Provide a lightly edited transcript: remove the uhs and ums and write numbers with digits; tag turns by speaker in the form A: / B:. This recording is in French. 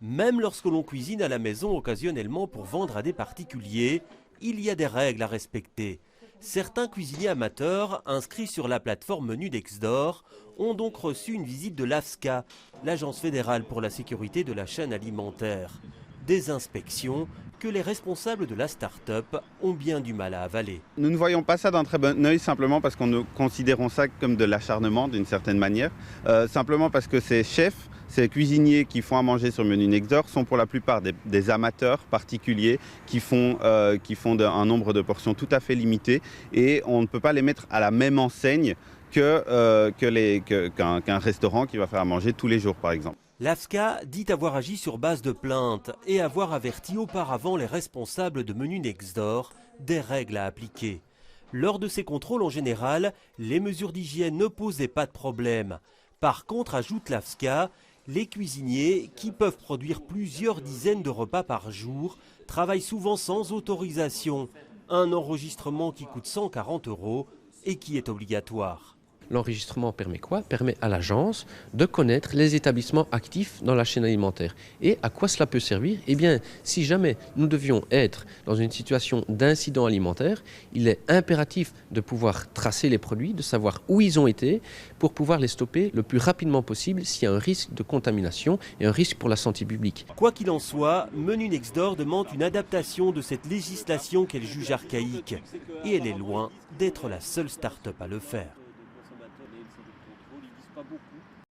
A: Même lorsque l'on cuisine à la maison occasionnellement pour vendre à des particuliers, il y a des règles à respecter. Certains cuisiniers amateurs, inscrits sur la plateforme Menu Nextdoor, ont donc reçu une visite de l'AFSCA, l'Agence fédérale pour la sécurité de la chaîne alimentaire. Des inspections que les responsables de la start-up ont bien du mal à avaler.
B: Nous ne voyons pas ça d'un très bon œil simplement parce que nous considérons ça comme de l'acharnement d'une certaine manière. Simplement parce que ces chefs, ces cuisiniers qui font à manger sur Menu Nextdoor sont pour la plupart des amateurs particuliers qui font un nombre de portions tout à fait limité et on ne peut pas les mettre à la même enseigne qu'un restaurant qui va faire à manger tous les jours par exemple.
A: L'AFSCA dit avoir agi sur base de plaintes et avoir averti auparavant les responsables de Menu Nextdoor des règles à appliquer. Lors de ces contrôles en général, les mesures d'hygiène ne posaient pas de problème. Par contre, ajoute l'AFSCA, les cuisiniers, qui peuvent produire plusieurs dizaines de repas par jour, travaillent souvent sans autorisation. Un enregistrement qui coûte 140 € et qui est obligatoire.
C: L'enregistrement permet quoi? Permet à l'agence de connaître les établissements actifs dans la chaîne alimentaire. Et à quoi cela peut servir? Eh bien, si jamais nous devions être dans une situation d'incident alimentaire, il est impératif de pouvoir tracer les produits, de savoir où ils ont été, pour pouvoir les stopper le plus rapidement possible s'il y a un risque de contamination et un risque pour la santé publique.
A: Quoi qu'il en soit, Menu Nextdoor demande une adaptation de cette législation qu'elle juge archaïque. Et elle est loin d'être la seule start-up à le faire.